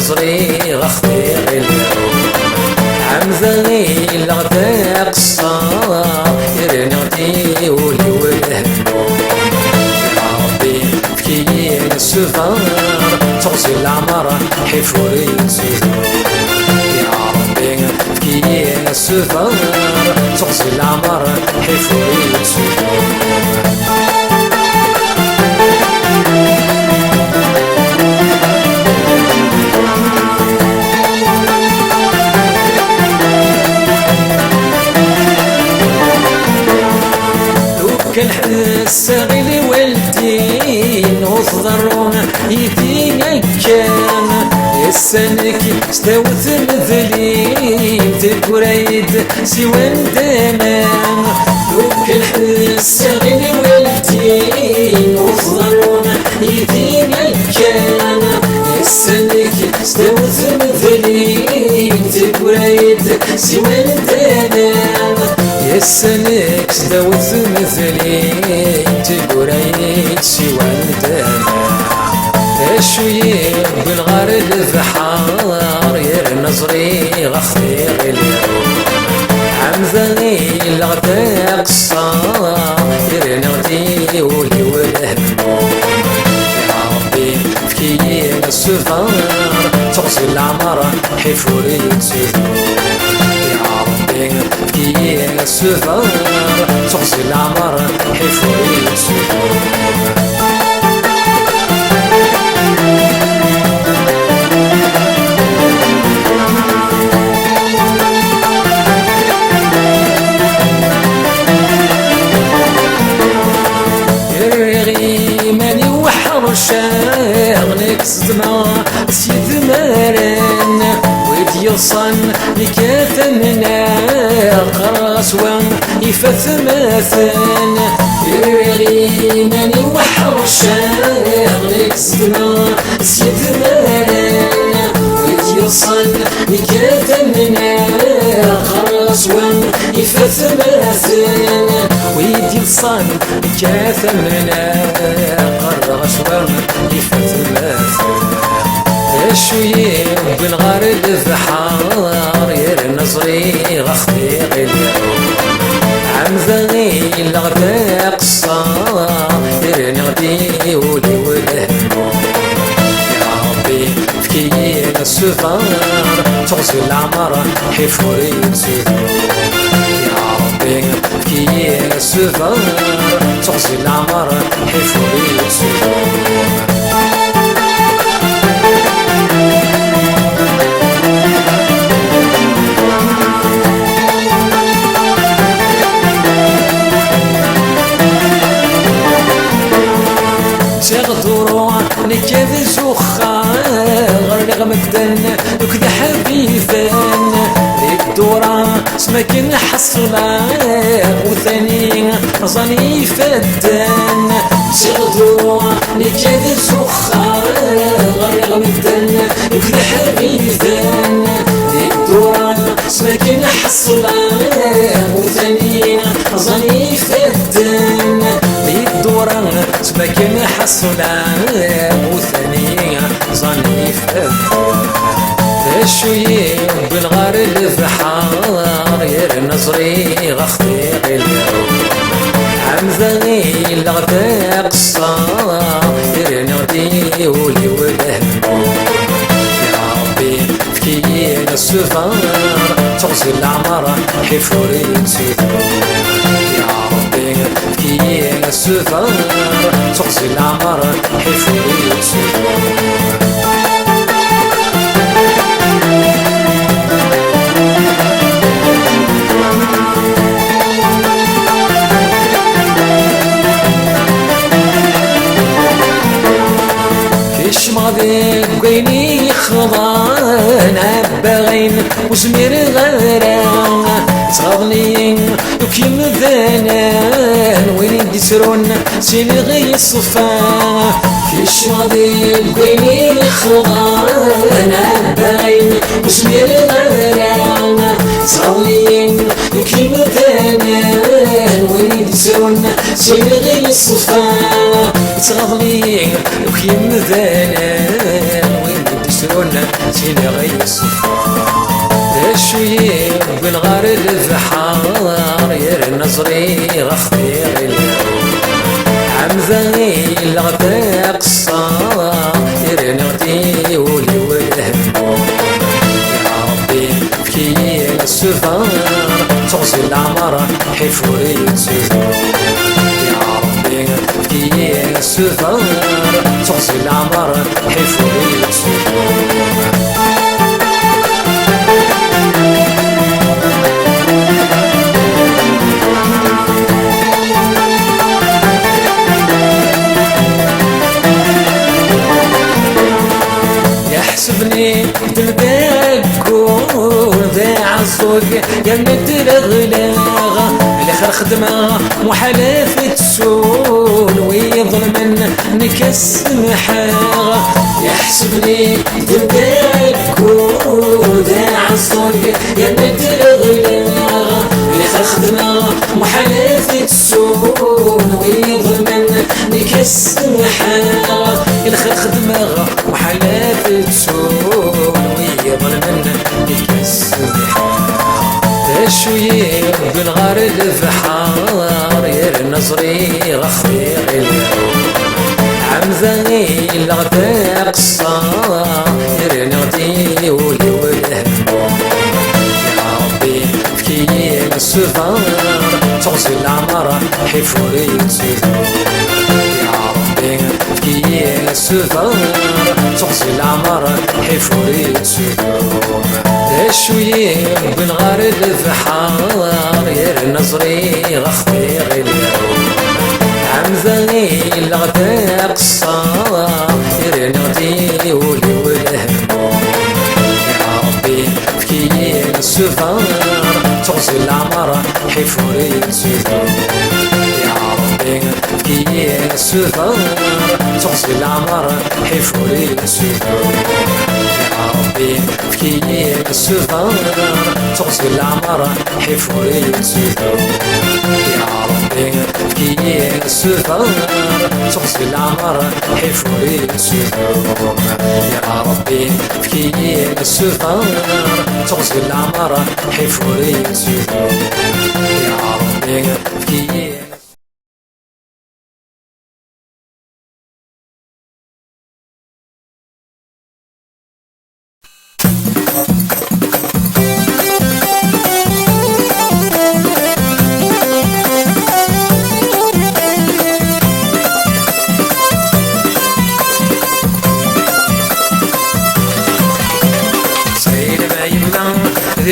نظري غخطير اليوم عمذغي لغدا قصار يرنغتي ولي والهموم يا ربي بكي السفر تغزي العمر حفوري نسيدو يا ربي بكي السفر تغزي العمر حفوري نسيدو كنحس غير والدين وصدرون يدينا كان يسنك استوت مذلين تكريد سوى الدمان كنحس غير والدين وصدرون يدينا كان يسنك استوت مذلين تكريد سوى الدمان يسنك استوت مثلي تقريت سوى الدمع تشوي بالغرد البحار ير نظري غخطير اليوم عمذغي الغدا قصار ير نغدي ولي والهموم يا ربي بكي السفر تغزي العمر حفوري تسيدو يا ربي بكي السفر تغزي العمر حفوري تسيدو شاغلك صدمة سيد مرن ويديصن لكاتمنا قراس ويفث مثن يرغي ماني وحر شاغلك صدمة سيد مرن ويديصن لكاتمنا قراس ويفث مثن ويديصن لكاتمنا غشوان يفت الماثل شوية بالغارد البحار ير نظري غخطير اليوم عمذغي الغدا قصار ير نغدي ولي والهموم يا ربي بكي السفر تغزي العمر حفوري تسيدو يا ربي بكي السفر تغزي العمر حفوري تسيدو تغدروا نكذ زخا غرق مكدن وكذا حبيبان الدورة سمك نحصلا وثاني رزاني فدان تغدروا نكذ زخا غرق مكدن وكذا حبيبان الدورة سمك نحصلا وثاني رزاني فدان الدورة سمك نحصلا وثاني رزاني فدان شوية بالغارد البحار ير نظري غخطير اليوم عمذغي الغدا قصار ير نغدي ولي والهموم يا ربي بكي السفر تغزي العمر حفوري تسيدو يا ربي بكي السفر تغزي العمر حفوري تسيدو ماضي بقيني خضان عباغين وزمير غران صغني وكيم ذنان وين يسرون سينغي الصفا كيش ماضي بقيني خضان عباغين وزمير غران صغني وكيم ذنان وين يسرون سينغي الصفا صغني وكيم ذنان وين كنا سيني غيصفار شوية بالغار البحار ير نظري غخطير اليوم عمذاني الغدا قصار ير نغدي ولي والهموم يا ربي بكي السفار تغزي العمر حفوري تزور يا ربي بكي السفار تغزي العمر حفوري تزور يحسبني بالباكو ذاع الصوق يمد الغلاغة الاخر خدمة محالة تسول ويظلم نكس محاغة يحسبني بالباكو ذاع الصوق يمد الغلاغة الاخر خدمة محالة تسول ويظلم نكس محاغة الاخر خدمة محالة تسول ويظلم نكس محاغة شوية بالغار البحار ير نظري غخير اليوم عمذاني الغدا قصار ير نغدي ولي والهموم يا ربي بكي السفار تغزي العمر حفوري تزور يا ربي بكي السفار تغزي العمر حفوري تزور شوية بالغار البحار ير نظري غخطير اليوم عمذاني الغدا قصار ير نغدي ولي والهموم يا ربي بكي السفار تغزي العمر حفوري تزور يا ربي بكي السفار تغزي العمر حفوري تزور يا ربي بكي السفار تغزي العمر حفوري تزور يا ربي بكي السفار تغزي العمر حفوري تزور يا ربي بكي السفار تغزي العمر حفوري تزور يا ربي بكي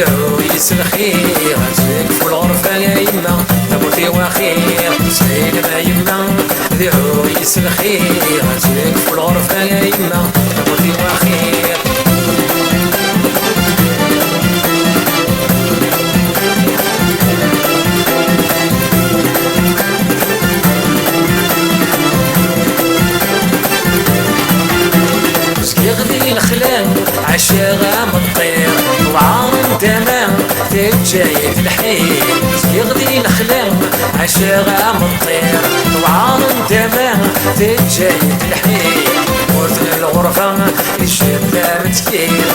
عويس الخير زيك في الغرفة يا يما تبوتي وخير سيد ما يما ذي عويس الخير زيك في الغرفة يا يما تبوتي وخير يغذي الخلان عشاغة مطير وعارن تمام تجايد الحين يغذي الخلان عشاغة مطير وعارن تمام تجايد الحين ورد الغرفة الشباب متكير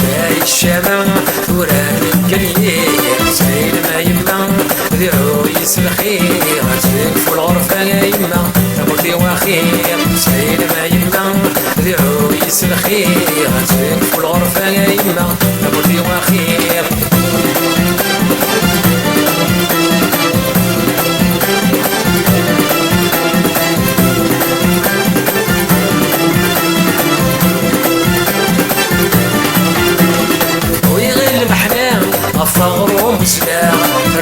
جاي الشمام وران القليل سيد ما يما ذي عويس الخير زيك في الغرفة يا يما تبوتي وخير سيد ما يما ذي عويس الخير زيك في الغرفة يا يما تبوتي وخير ويغل محنام الثغر ومسلام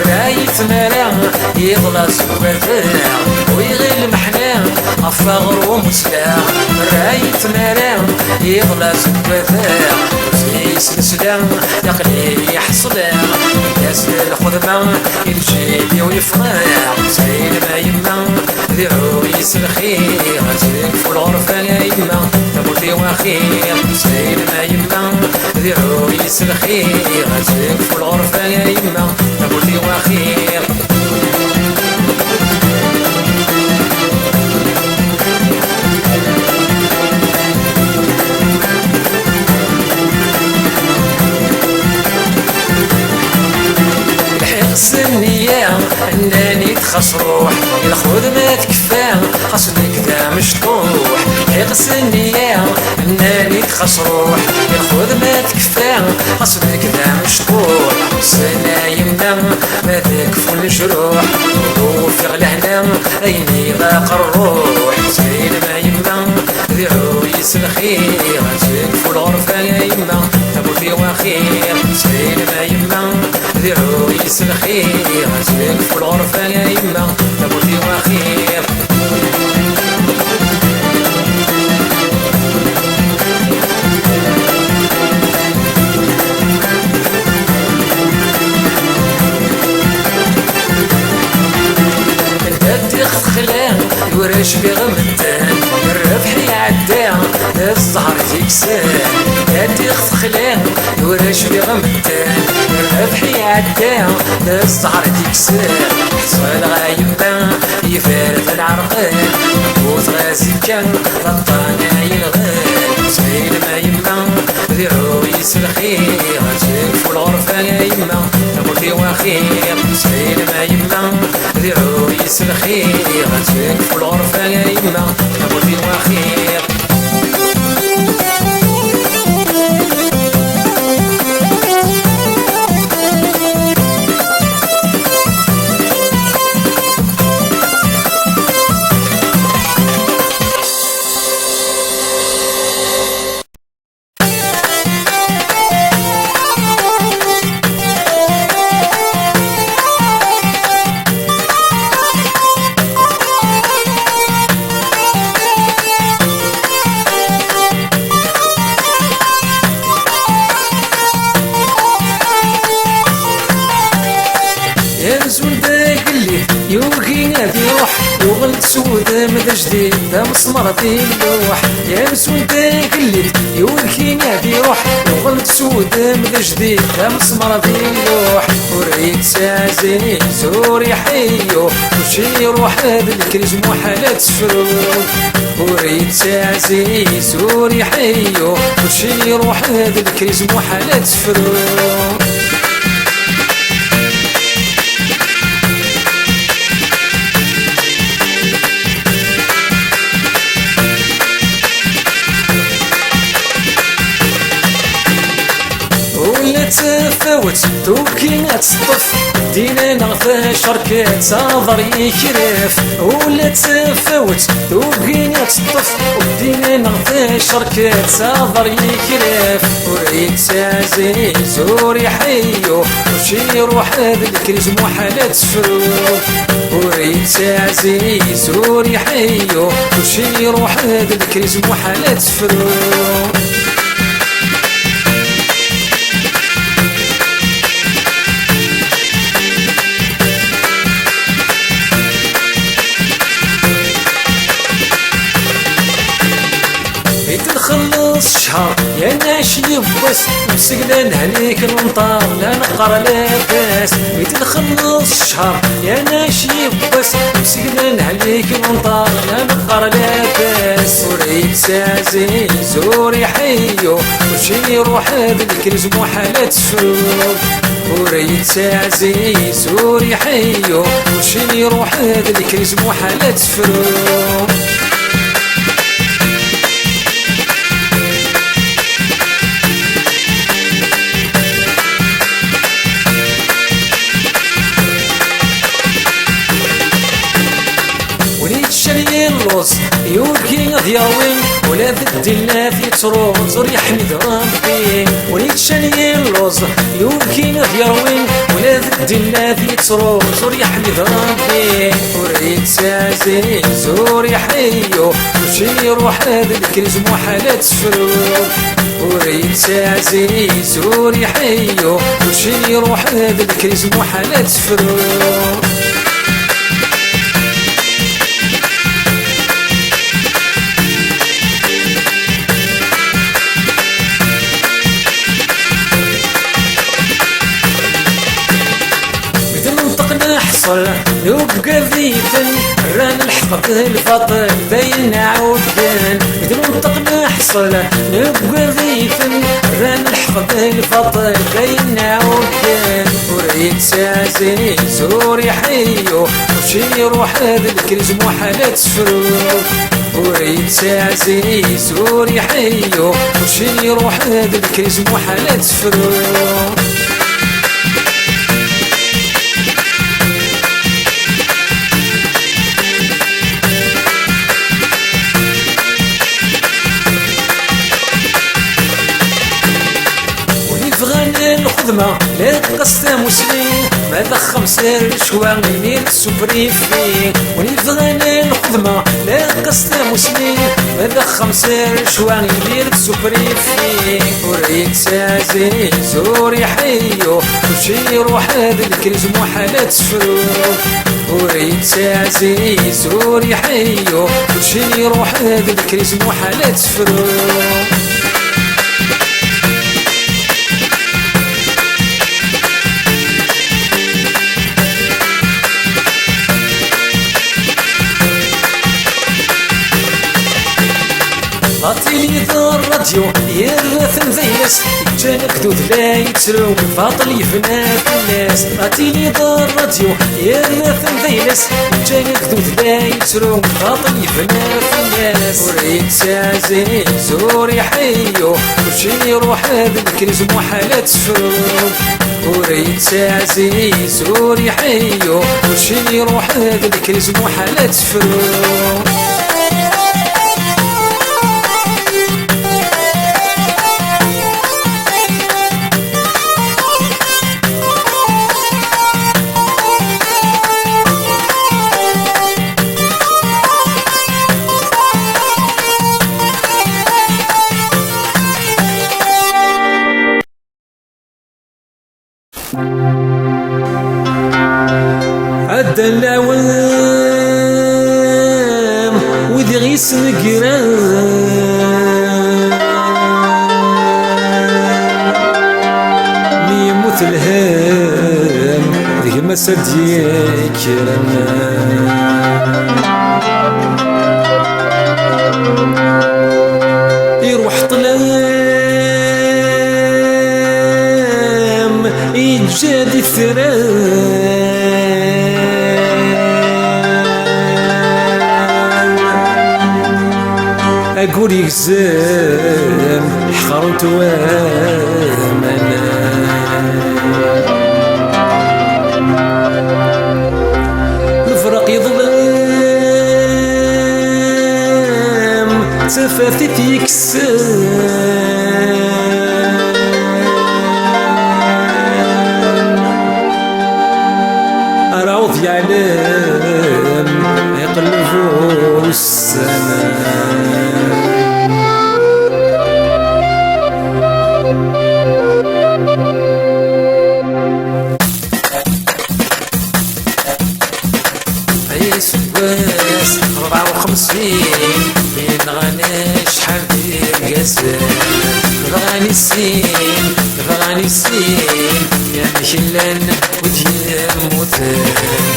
رايت مرام يغلس وبرتاح ويغل محنام الثغر ومسلام رايت مرام يغلس وبرتاح وزيس السلام يقلي يحصلام ياس الخدمة يلجيدي ويفرح سيد ما يما ذي عويس الخير زيك في الغرفة يا يما تبوتي وخير سيد ما يما ذي عويس الخير زيك في الغرفة يا يما تبوتي وخير خاص روح الخدمة تكفى خاصنك ذا مشطوح حقس النية الناني خاص روح الخدمة تكفى خاصنك ذا مشطوح سنة يمنا ما تكفو الجروح وفي غلهنا عيني ضاق الروح زين ما يما ذي عويس الخير تكفو الغرفة يا يما أبوتي وخير زين ما يما ذي عويس الخير تكفو الغرفة يا يما أبوتي وخير ورش بغمتان الربح يعدى الزهر يكسان يدي خلان ورش بغمتان الربح يعدى الزهر يكسان حصل غايبا يفارق العرقان موت غازي كان غطانا يلغان زين ما يما ذي عويس الخير تكفو الغرفة يا يما أبوتي وخير زين ما يما ذي عويس الخير تكفو الغرفة يا يما أبوتي وخير يوكي غادي يروح وغلت سودا مدى جديد دا مسمر في اللوح يا مسود قلت يوكي غادي يروح وغلت سودا مدى جديد دا مسمر في اللوح وريت ساعة زيني زوري حيو وشي يروح هذا الكريز محالات سفرو وريت ساعة زيني زوري حيو وشي يروح هذا الكريز محالات سفرو تفاوت توكي تسطف دينا نغفى شركات صادر يكرف ولا تفاوت توكي تسطف دينا نغفى شركات صادر يكرف وريد سازي زوري حيو وشي يروح هذا الكريز محالات سفرو وريد سازي زوري حيو وشي يروح هذا الكريز محالات سفرو خلص شهر يا ناشي بس مسكنا عليك المطار لا نقر لا باس بيت نخلص شهر يا ناشي بس مسكنا عليك المطار لا نقر لا باس وريد سازي زوري حيو وشي يروح هذا الكريز محالات سفرو وريد سازي زوري حيو وشي يروح هذا الكريز محالات سفرو اللوز يوكي ضياوين ولا بدلنا في تروز وريح حميد ربي وريد شني اللوز يوكي ضياوين ولا بدلنا في تروز وريح حميد ربي وريد سازي زوري حيو وشي يروح هذا الكريز محالات سفرو وريد سازي زوري حيو وشي يروح هذا الكريز محالات سفرو يبقى ذيفا ران الحقق الفضل بين عودان مثل منطق نحصل يبقى ذيفا ران الحقق الفضل بين عودان ويتسازي زوري حيو وشي يروح هذا الكريز محالة تفرو ويتسازي زوري حيو وشي يروح هذا الكريز محالة تفرو الخدمة لا تقسم مسلم ما ضخم سير شواني سوبري فيه ونبغى الخدمة لا تقسم مسلم ما ضخم سير شواني سوبري فيه وريت سازي زوري حيو وشي يروح هذا الكريز محالة تفرو وريت سازي زوري حيو وشي يروح هذا الكريز محالة تفرو لاتيلي ذا الراديو يرثن ذيس جانك دود لا يتسرو فاطل يفنات الناس لاتيلي ذا الراديو يرثن ذيس جانك دود لا يتسرو فاطل يفنات الناس وريت سازي زوري حيو وشي يروح هذا الكريز محالة تفرو وريت سازي زوري حيو وشي يروح هذا الكريز محالة تفرو عدى العوام وذي غيس نقران ميموت الهام ذيك مسا ديك يروح طلام يجادي الثرام أقول يكزام حخرت وامنا الفرق يظلم تفاتت يكسام أرعوض يعلم يقلبوا السماء سواس 54 بين غني شحال دير قاسم بغاني السين بغاني السين يا مشلان وديال موتان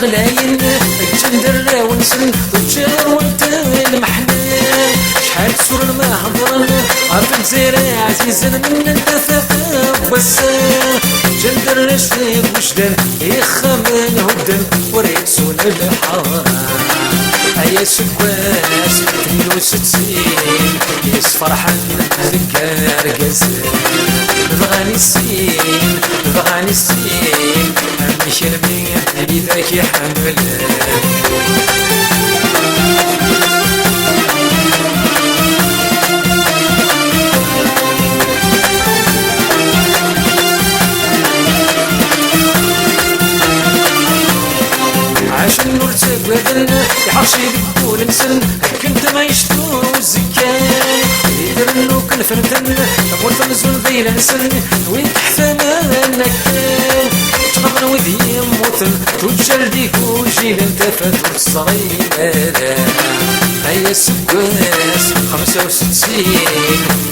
غلاين الجندر ونسن وجار والتال محنان شحال سور ما هضرن عرف الجزيرة عزيزا من الدفاف بسان جندر رشيد وشدان يخمن هدن وريت سون الحارة أيا سكواس 62 يس فرحان ذكار قزان بغاني السين بغاني السين مش البيع إذاك يحمل عشان نرتب ودنا يحرشي بكل نسن كنت ما يشتو الزكاة يدرنو كل فردن أبو الفنزول بيلا نسن وين تحفنا النكال تقبل وذي موتن تجر ديك وجيل تفت الصغيرة هيا سكواس 65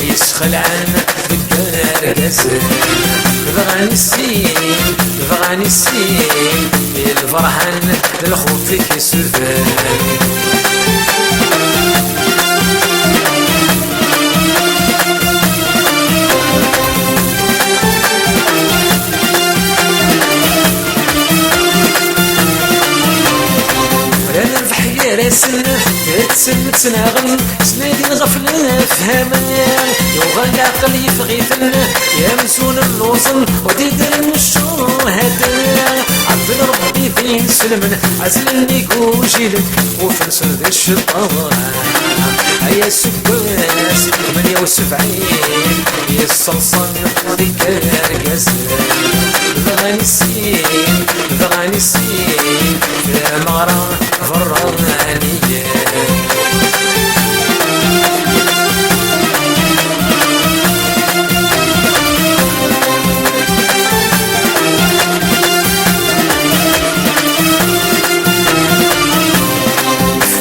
يسخل عن ذكار قاسم بغاني السين بغاني السين الفرحان للخوف فيك يسفان راسنا تسنغن سنادي نغفلنا فهمان يوغا العقل يفغيثنا يا مسون اللوصن وديدر الشهداء عبد ربي فين سلمن عزلني كوشيلك وفنسن ذي الشيطان هيا سباس 78 يا الصلصان ديك الرقازان بغاني السين بغاني السين في مغرى فرانية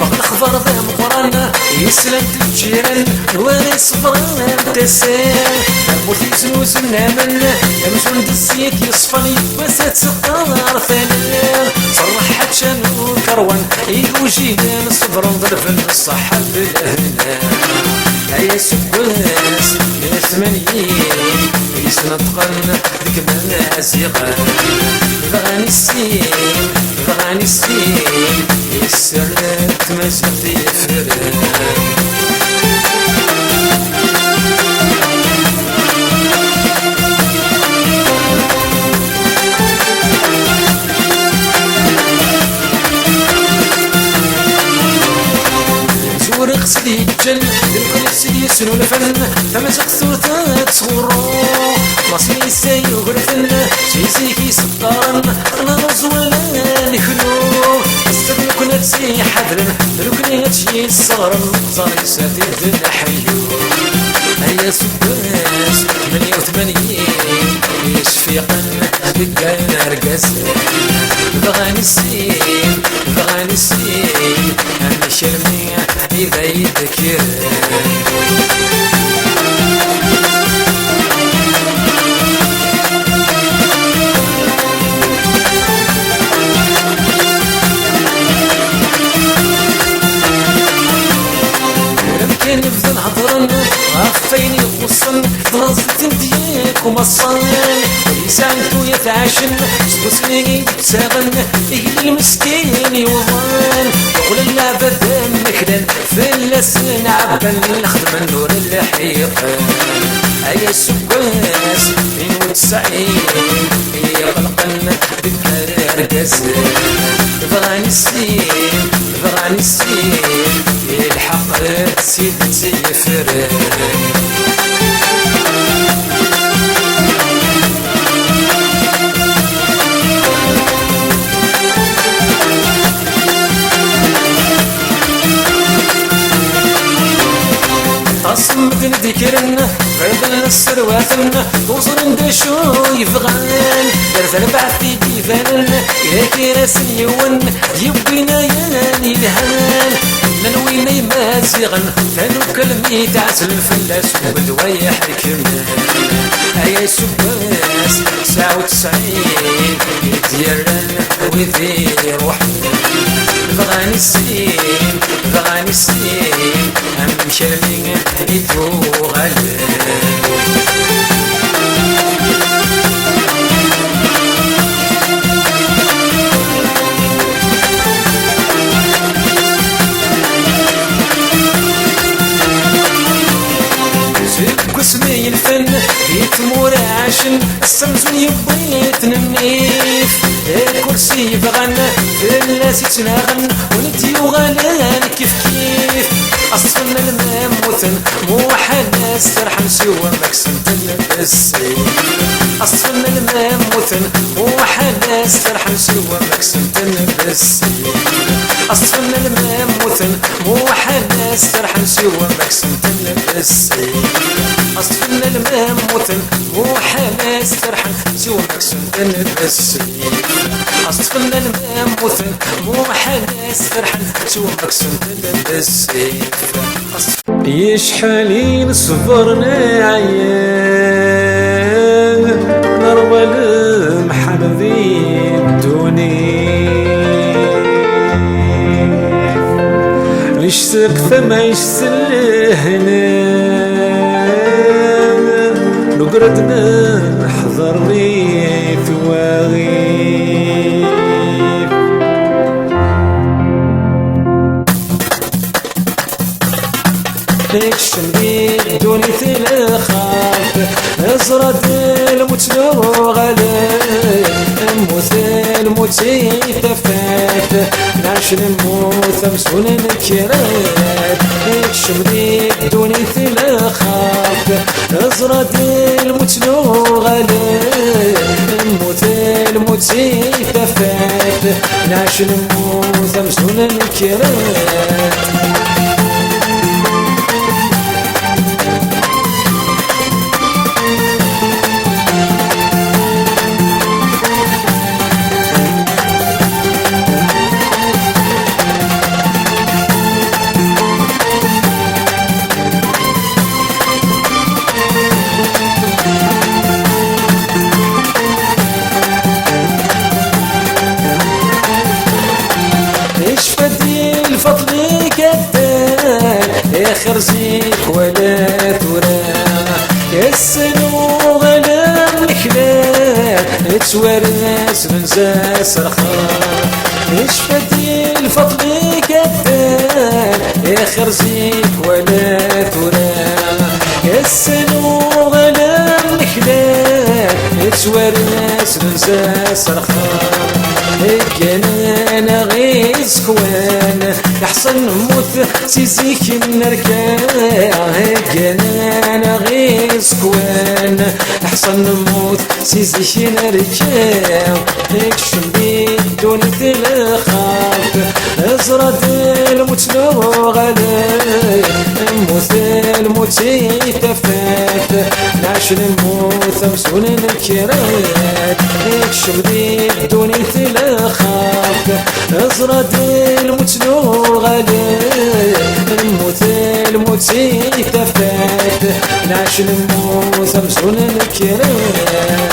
فقد خبر ذا مقرانا يسلم الجيران نواني صفران تسال موتي زنوز النامن يمشون دسيك يصفني بس تسقار ثانية صرح حتشان وكروان يوجينا صبر ضرب الصحة بالهنا هيا سباس يا 80 يسنطقن ذيك منازيغان بغاني السين بغاني السين يسرت مزيغتي فران قصدي الجن للكل سيدي يسنو الفن فما تقصر تصغرو مصيري ساي وغرفن شيسي كي سطارن انا رز ولا نخلو استبن كنا تسي حذرن ركني هاتشي الصغرن صاري ساتي دنا حيو هيا سباس 88 يشفيقن بكان رقازان بغاني السين بغاني السين انا شرمي إذا يذكر كان يفضل هضرن غفيني يخصن ضرزت دياك ومصان وليسانتو يتعاشن سبوسني يتساغن يقل المسكين يوضان وقل اللعبة دام نكدن في اللسان عبن نخدم النور اللحيقان هيا سباس 92 يغلقن بالكرار قزان بغاني السين بغاني السين الحق سيدتي فران أصمت ذكرنا فردنا السرواتنا توصل ندشو يفغان درت البعث في ديفان يا كراس اليوان يبينا ياني الهان ننويني مازيغن ثانو كلمي تعسل الفلاس وبدوايا حكمان هيا سباس 99 يديرن وذي روح بغاني السين بغاني السين أم شرمي يدو غلان قسمي الفن يتمور عاشن السمسون يبيت نميف الكرسي بغن الناس يتناغن ونتيو غلان كيف كيف أصفن الماموثن موحد ناس ترحم سوا مكسن تلبسي أصفن الماموثن موحد ناس ترحم سوا مكسن تلبسي أصفن الماموثن موحد ناس ترحم سوا مكسن تلبسي أصفن الماموثن موحد ناس ترحم سوا مكسن تلبسي أصفن الماموثن موحد ناس ترحم سوا مكسن تلبسي يشحالين صبرنا عيان والمحن ذي الدنيا نشتق ثم يشتلهنا نقردنا نحضر ريف وغيف نكشم دي دوني تلخاف ازرد المتلو غلي الموت الموتي تفات نعش الموت مسؤول نكرات نكشم دي دوني تلخاف ازرد المتلو غلي الموت الموتي تفات نعش الموت مسؤول نكرات الفضل كدار يا خرزيك ولا تراه يسنو غلام الكلاب تورث من زاس رخاء اشفتي الفضل كدار يا خرزيك ولا تراه يسنو غلام الكلاب تورث من زاس رخاء كان انا غيز كوان احسن موت سيزيك نركاه كان انا غيز كوان احسن موت سيزيك نركاه اكشم بي دوني تلخاف ازرد المتلو غلاي الموت الموتي تفات نعش الموت مسؤول الكرات اكشم بي دوني تلخاف ازرد المتلو غلاي الموت الموتي تفات نعش الموت مسؤول الكرات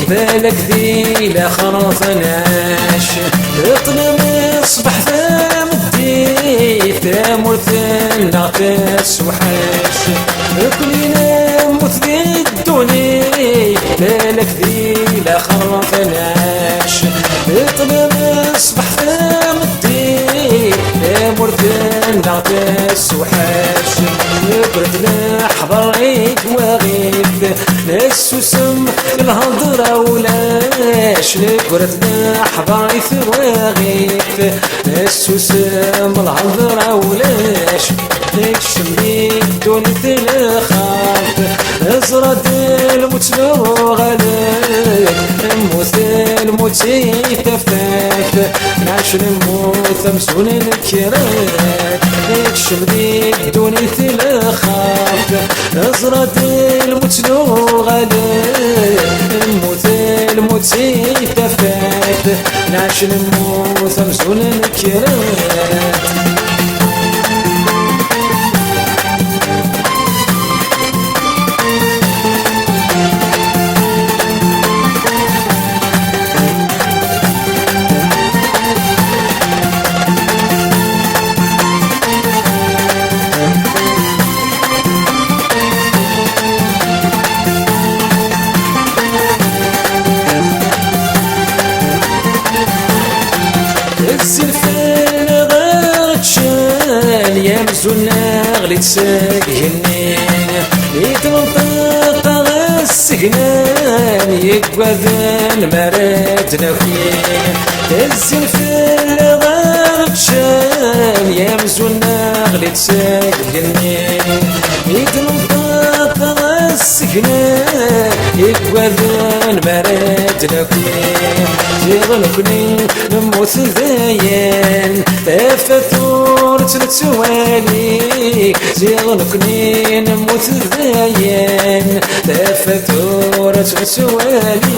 بالك ذي لا خلاص نعيش اطلب الصبح ثام الدي ثام ورثن نعطيس وحاش كلنا مثلي الدوني بالك ذي لا خلاص نعيش اطلب الصبح ثام الدي ثام ورثن نعطيس وحاش بردنا حضريك وغيث ناس وسم الهضرة ولاش لكرتنا حضريث وغيث ناس وسم الهضرة ولاش نكشم بيك دوني تلخاف ازرد المتلو غلاي الموت الموتي تفات نعش الموت مسؤول الكرات نكشم بيك دوني تلخاف ازرد المتلو غلاي الموت الموتي تفات نعش الموت مسؤول الكرات الزلفان غاتشان يمزونا غلي تساقهنين يتمنطق غالسقنان يقوذن مرادنا فين الزلفان غاتشان يمزونا غلي تساقهنين يتمنطق غالسقنان كنا يكوذن مرات نكني زيغ نكني نموت ذاين تفتور تنتوالي زيغ نكني نموت ذاين تفتور تنتوالي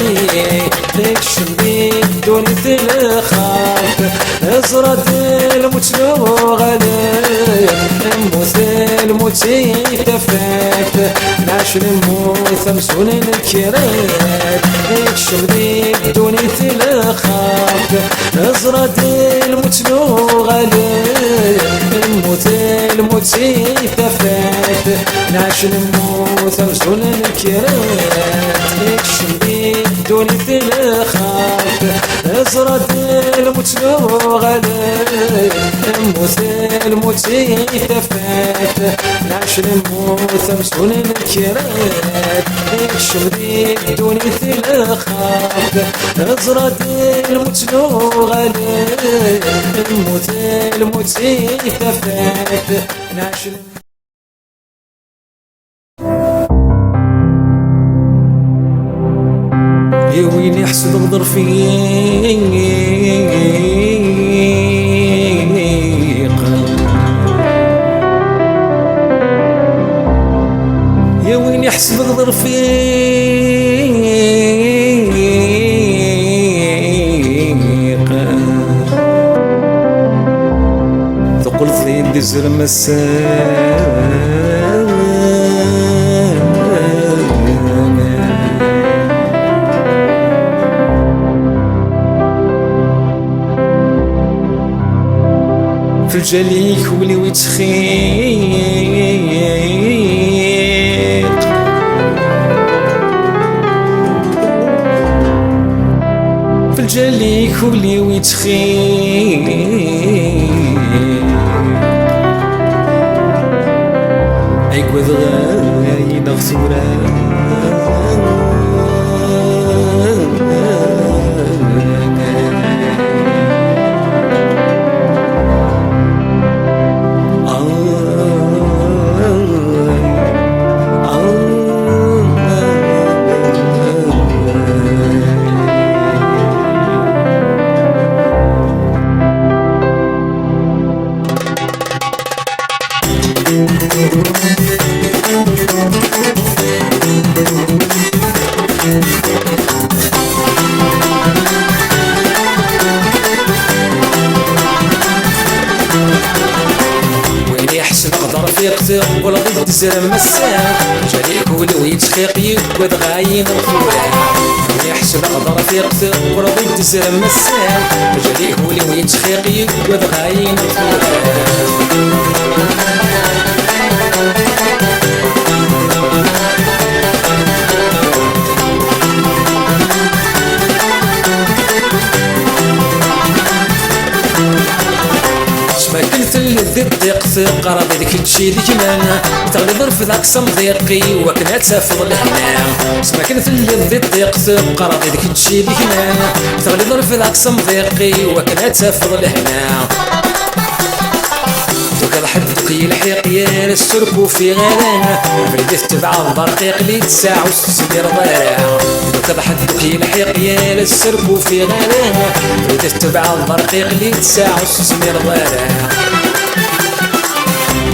تكشم بي دوني تلخاف ازرد المتلو غالي نموت الموتي تفات نعش نموت مسؤول الكرات اكشم ذي دوني تلخاف ازرد المتلو غالي نموت الموتي تفات نعش نموت مسؤول الكرات اكشم ذي دوني تلخاف ازرد المتلو غالي نموت الموتي تفات نعش نموت مسؤول الكرات اكشم ذي دوني تلخاف ازرد المتلو غالي نموت الموتي تفات نعش يا ويلي حسد غدر فيك يا ويلي حسد غدر فيك ثقلت لي يدي الزلمة في الجليك ولي ويتخيق في الجليك ولي ويتخيق عقود غاي نغزورا وين يحسن اقدر فيقتل ولا ضد زرم مسام جريك ولو يتخيق يقود غاين الخوان وين يحسن اقدر فيقتل ولا ضد زرم مسام جريك ولو يتخيق يقود غاين الخوان ما كنت اللي ضيق قرب ذيك تشي ذيك مانا تغلي ظرف ذاك صمضيقي وكنا تافض الحنان ما كنت اللي ضيق قرب ذيك تشي ذيك مانا تغلي ظرف ذاك صمضيقي وكنا تافض الحنان دوك حدك يلحق يا السركو في غلانا فريدة تبع البرقيق اللي تساع وستسير ضياع دوك حدك يلحق يا السركو في غلانا فريدة تبع البرقيق اللي تساع وستسير ضياع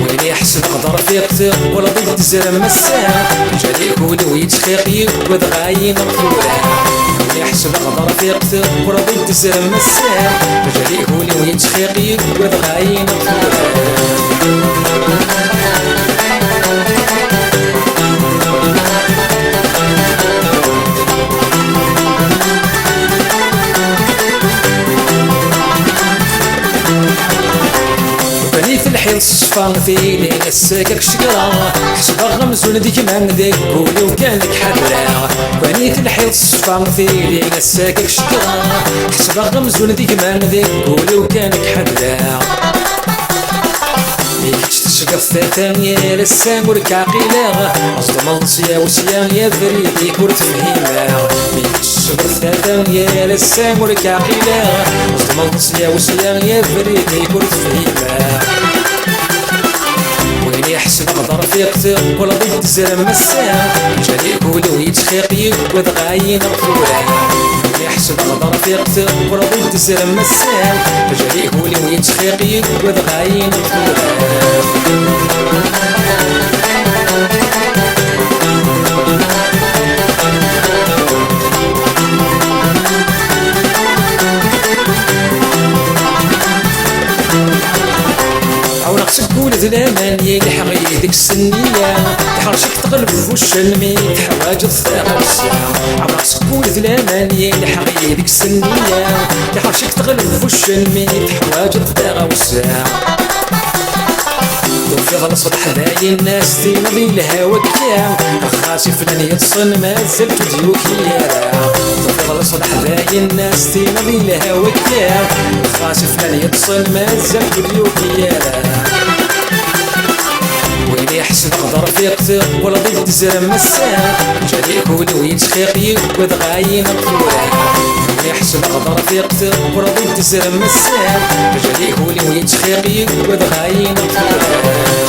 وين يحسن اقدر فيقتل ولا ضد زرم مسام جريك ولو يتخيق يقود غاين الخوان يحسب اقدر فيقتل ولا ضد زرم مسام جريك ولو يتخيق يقود غاين الخوان الحين صفان فيني نسكك شقرا حسب غمز ولديك من ذيك قولي وكانك حدرا بنيت الحين صفان فيني نسكك شقرا حسب غمز ولديك من ذيك قولي وكانك حدرا ميك تشقف ثانية للسام وركاقيلا أصدم الصيا وسيا يا فريدي كورت فهيما ميك تشقف ثانية للسام وركاقيلا أصدم الصيا وسيا يا فريدي كورت فهيما وين يحسن اقدر فيقتل ولا ضد تزرم مسام جالي يقول ويتخيق يقود غاين غفوراي يحسب غدر في قتل ورضي تزرم مسام جالي يقول ويتخيق يقود غاين غفوراي ولد الأمان يلحق يدك السنية يحرشك تقلب وش الميت حواجز ثاقة والساعة عمرك ولد الأمان يلحق يدك السنية يحرشك تقلب وش الميت حواجز ثاقة والساعة في ظل صبح ذاي الناس تمضي لها وكيا خاسي فلان يتصن ما زلت ديوك يا في ظل صبح ذاي الناس تمضي لها وكيا خاسي فلان يتصن ما زلت ديوك يا ويلي يحسن قدر في قتل ولا ضد زرم مسام جالي يقول ويتخيق يقود غاين غفوراي ويلي يحسن قدر في قتل ولا ضد زرم مسام جالي يقول ويتخيق يقود غاين غفوراي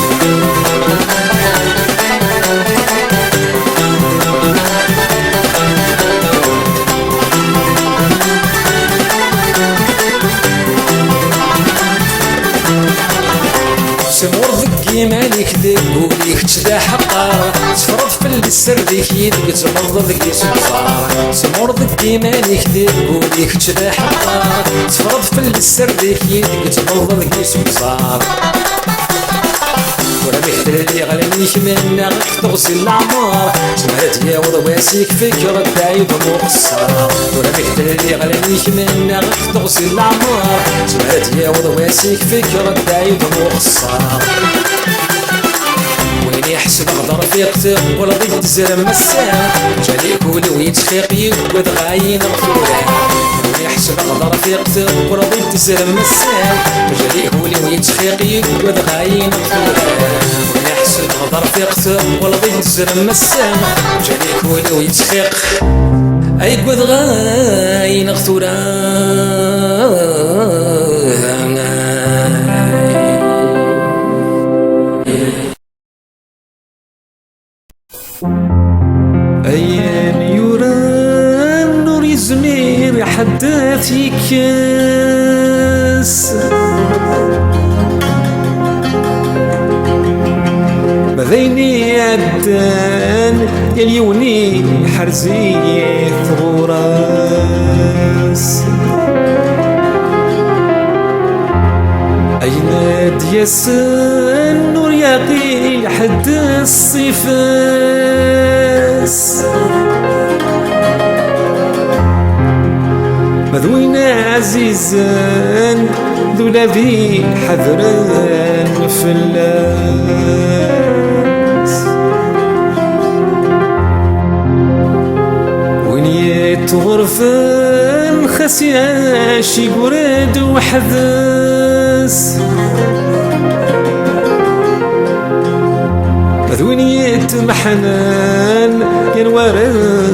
سمور ذكي مالك ذكوليك تشدا حقار تفرض في السر ذيك يدك تمرض ذكي سبصار سمور ذكي مالك ذكوليك تشدا حقار تفرض في السر ذيك يدك تمرض ذكي سبصار ولا بيحتل لي غلنيك منا تغسل العمار سمعت يا وضواسيك فكرة دايب مقصر ولا بيحتل لي غلنيك منا تغسل العمار سمعت يا وضواسيك فكرة دايب مقصر وين يحسب غدر في قتل ولا ضد زرم مسام جالي يقول ويتخيق يقود غاين غفوراي وين يحسب غدر في قتل ولا ضد زرم مسام جالي يقول ويتخيق يقود غاين غفوراي وين يحسب غدر في قتل ولا ضد زرم مسام جالي يقول ويتخيق يقود غاين غفوراي أيام يوران نور يزمير حداث يكاس بذيني عدان يليوني حرزية غراس أين دياسان نور يقي حد الصفاس مذوين عزيزان ذو لذي حذران فلاس ونيت غرفان خسياشي قرد وحذاس ذوينيت محنان ينور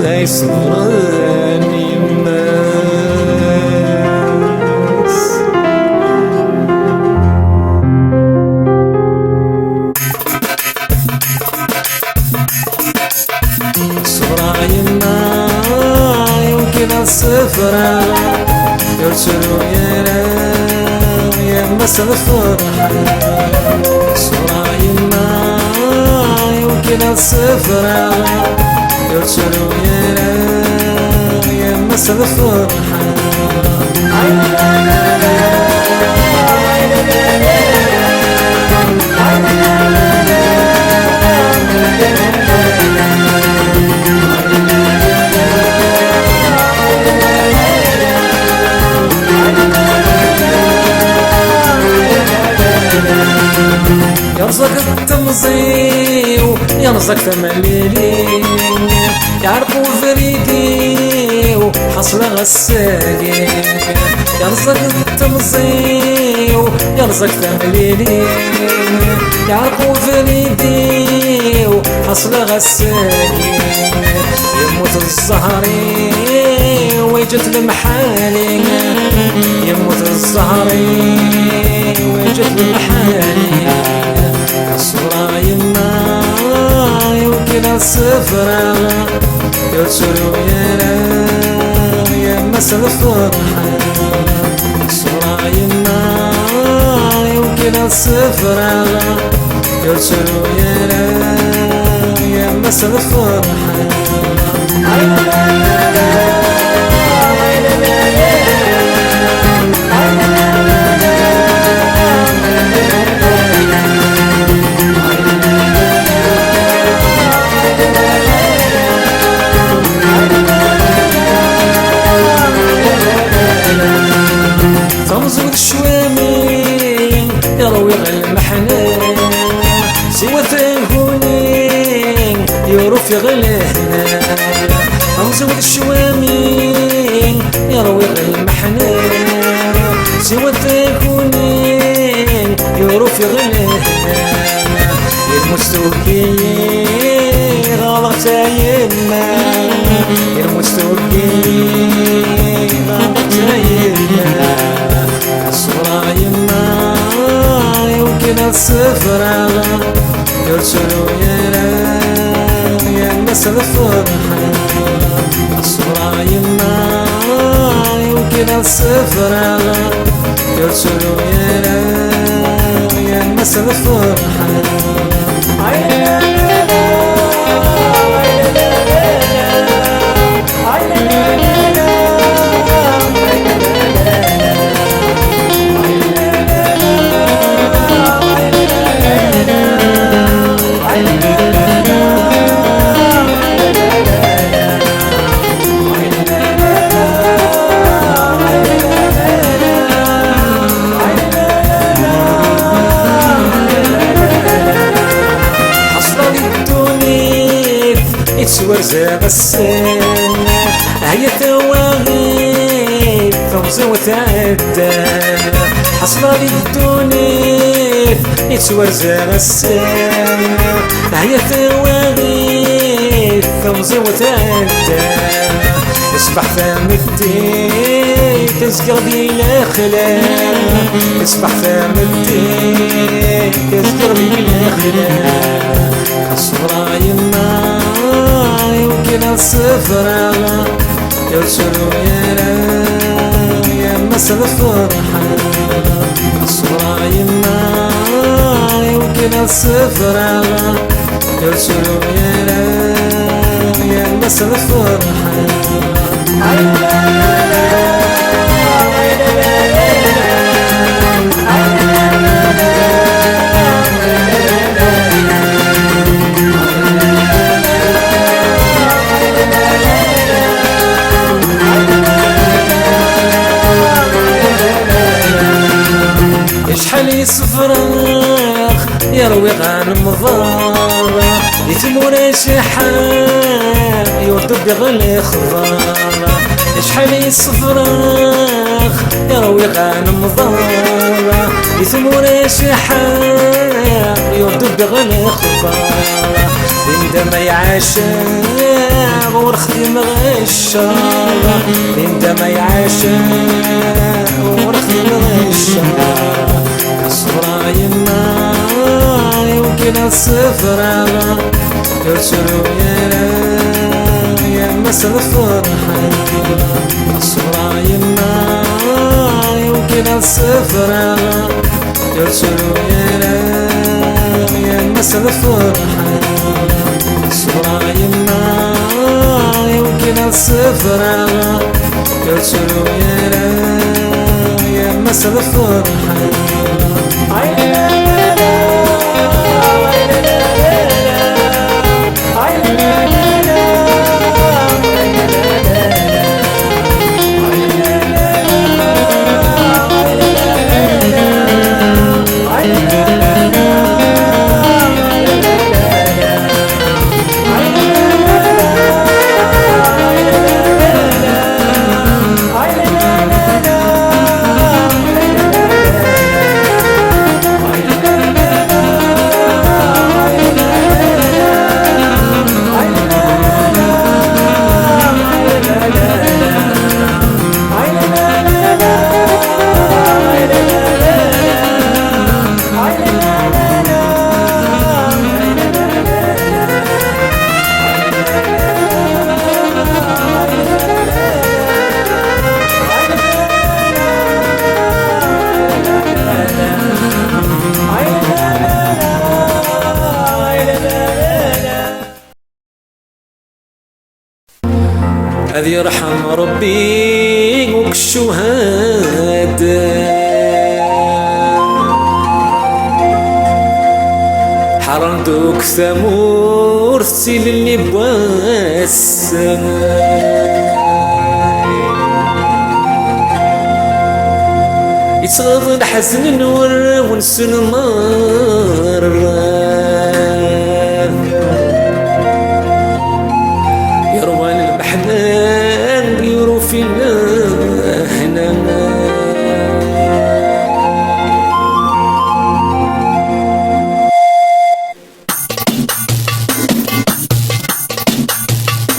يصبران يماس صبرا يما يمكن الصفرا يرسلوا يا مسا الفرحة صبرا يما يمكن الصفرا يرسلوا يا مسا الفرحة يرزق التمزيو يرزق ثمليلين يعرفوا فريدي وحصل غساقين يرزق التمزيو يرزق ثمليلين يعرفوا فريدي وحصل غساقين يموت الزهري ويجت المحالي يموت الزهري ويجت المحالي الصورة يما الصفرة يرسلوا يا مسا الفرحة صورة يما يمكن الصفرة يرسلوا يا مسا الفرحة تمزق الشوامين يروي المحنان سوى ثنهونين يروف يغلهنا تمزق الشوامين يروي المحنان سوى ثنهونين يروف يغلهنا المستوكين غلط يما المستوكين غلط يما الصورة يما يمكن الصفرة يرسلوا يا مسا الفرحة الصورة يما يمكن الصفرة يرسلوا يا مسا الفرحة يتسور زاغ السن هيا تواغيب تغزى وتعدى حصلة لي الدونيف يتسور زاغ السن هيا تواغيب تغزى وتعدى يصبح فم الدين تزقر بي الأخلاق يصبح فم الدين تزقر بي الأخلاق الصورة يما يمكن الصفرة يرسلوا يا مسا الفرحة الصورة يما يمكن الصفرة يرسلوا يا مسا الفرحة شحال يصفرخ يروي غانم ضار يتمور شحال يردب يغلي خضار شحال يصفرخ يروي غانم ضار يتمور شحال يردب يغلي خضار عندما يعاشق ورخدم غشار عندما يعاشق ورخدم غشار الصورة يما يمكن الصفرة يرسلوا يا مسا الفرحة الصورة يما يمكن الصفرة يرسلوا يا مسا الفرحة الصورة يما يمكن الصفرة يرسلوا يا مسا الفرحة هذي يرحم ربي وكالشهاد حرام دوك ثمور تسيل اللي بواس يتغض الحزن النور ونسو النار يروان المحنان يرو فينا هنا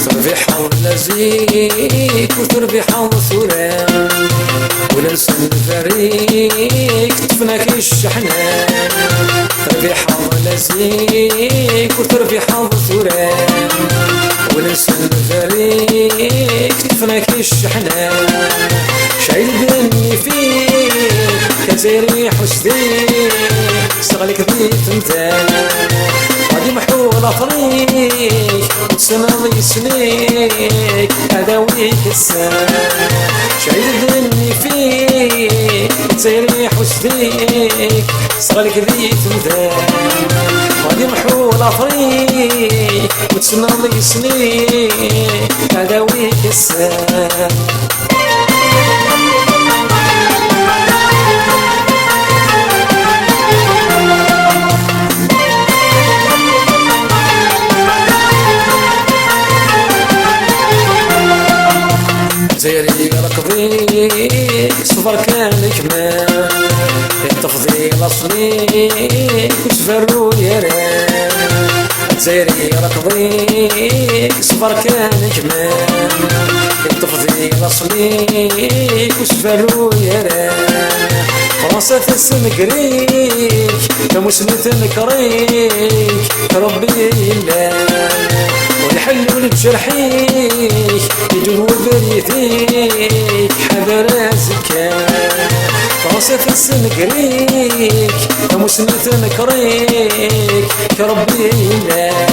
تربي حول لزيك وتربي حول ثوران وننسى الفريق طفناك الشحنان تربي حول زيك وتربي حول ثوران وننسى الفريق طفناك الشحنان شايل دمي فيك كزيري حسديك صغلك ذي تمثال غادي محول طريق وتسنضي سنيك أداويك السان شايل دمي فيك تسيري حسديك صغلك ذي تمثال غادي محول طريق وتسنضي سنيك أداويك السان زيري ركضيك صفر كان جمال التفضيل اصليك وسفروا اليران زيري ركضيك صفر كان جمال التفضيل اصليك وسفروا اليران فرنسا تسم قريك كمسلم كريك ربي الله والحل والجرحيك يدون بريديك حذر زكاة فرنسا تسم قريك كمسلم كريك كربي الله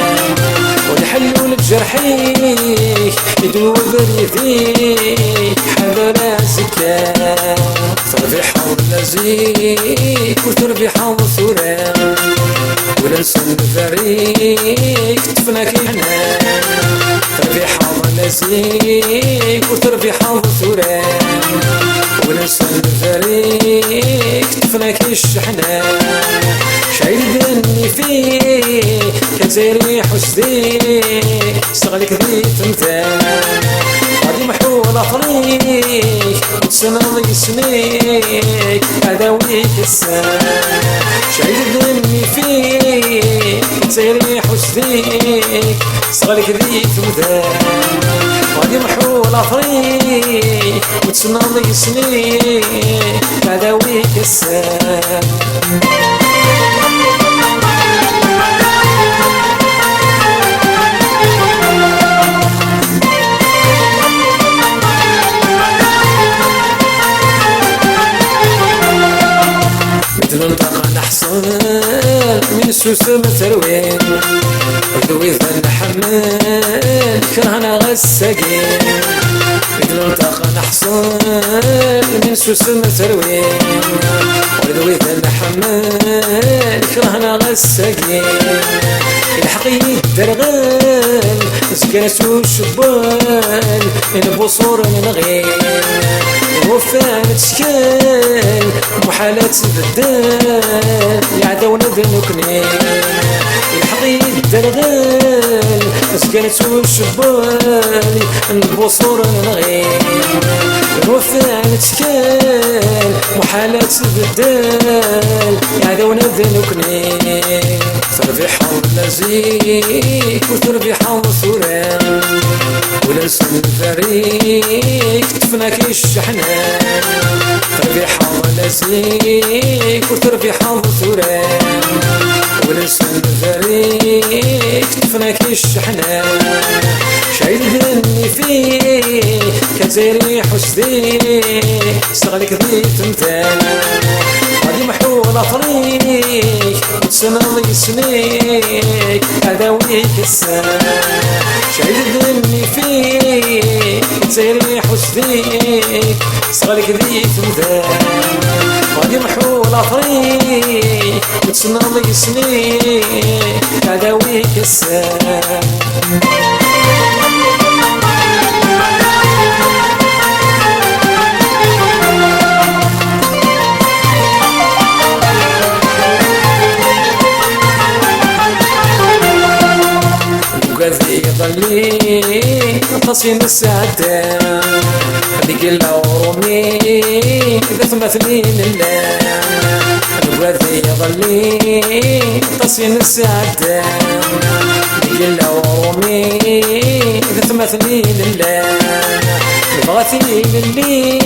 والحل والجرحيك يدون بريديك حذر زكاة تربي حول لزيك وتربي حول ثوران وننسى الفريق طفناك الحنان تربي حول لزيك وتربي حول ثوران وننسى الفريق طفناك الشحنان شايل دمي فيك كزيري حسديك صغلك ذي تمثال غادي محول طريق وتسنضي سنيك أداويك السان شايل دمي فيك تسيري حسديك صغلك ذي تمثال غادي محول طريق وتسنضي سنيك أداويك السان مثل نطاق نحصل من سوسم تروين ردوي ذن حمل كرهنا غساقين مثل نطاق نحصل من سوسم تروين ردوي ذن حمل كرهنا غساقين الحقي الدرغال زكرس وشبال البصور نغين وفان تشكال محالات بدال يعدون ذنوكني الحقي الدرغال زكرس وشبال البصور نغين وفان تشكال محالات بدال يعدون ذنوكني تربي حول لزيك وتربي حول ثوران وننسى الفريق طفناك الشحنان تربي حول زيك وتربي حول ثوران وننسى الفريق طفناك الشحنان شايل دمي فيك كزيري حسديك صغلك ذي تمثال غادي محول طريق تسنضي سنيك هذا ويك السان شعيد ذني فيك تسيري حسديك صغرك ذي تمدان غادي محول طريق تسنضي سنيك هذا ويك السان وقاذي ظلي تصين السعدان هذيك الأورومي إذا تمثلين اللام وقاذي ظلي تصين السعدان هذيك الأورومي إذا تمثلين اللام بغاتي للي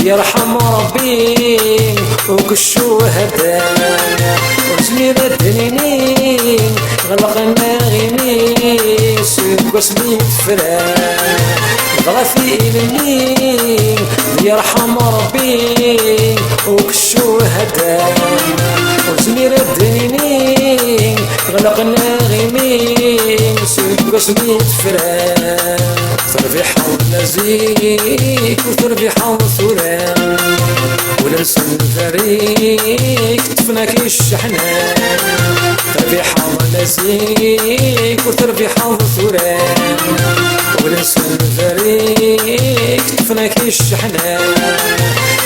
يرحم ربي وكشو هدان وزمير الدنيني غلقنا غيني سيد قسمي تفران بغاتي للي يرحم ربي وكشو هدان وزمير الدنيني غلقنا غيني سيد قسمي تفران تربي حول زيك وتربي حول ثوران ولرسم فريق تفناك الشحنان تربي حول زيك وتربي حول ثوران ولرسم فريق تفناك الشحنان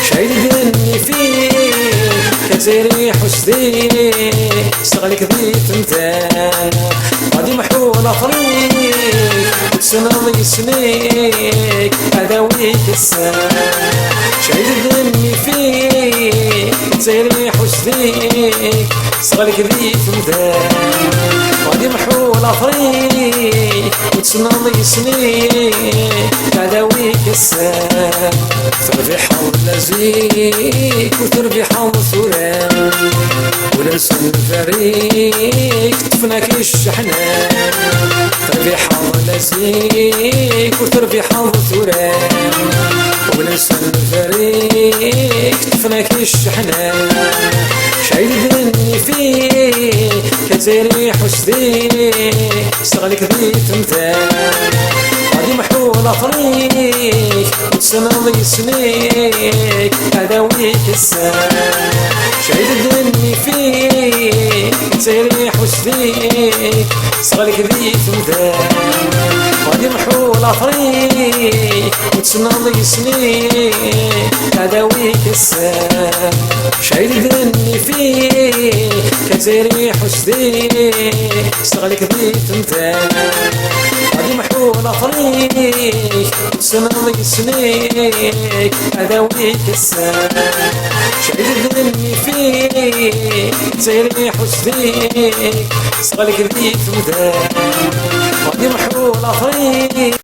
شعيد ذني فيك كزيري حسدي استغلك ذي تمثال غادي محول طريق تسنضي سنيك هذا ويك السان شعيد ذني فيك تسيري حسديك صغرك ذي تمثال غادي محول طريق وتسنضي سنيك هذا ويك السان تربي حول زيك وتربي حول ثوران ولرسم فريق تفناك الشحنان تربي حول زيك وتربي حول ثوران ولرسم فريق تفناك الشحنان شعيد ذني فيك كزيري حسديك استغلك ذي تمثال غادي محول طريق وتسنضي سنيك هذا ويك السان شعيد ذني فيك تسيري حسديك صغرك ذي تمثال غادي محول طريق وتسنضي سنيك هذا ويك السان شعيد ذني فيك كزيري حسديك استغلك ذي تمثال غادي محول طريق وتسنضي سنيك هذا ويك السان شعيد ذني فيك تسيري حسديك صغرك ذي تمثال غادي محول طريق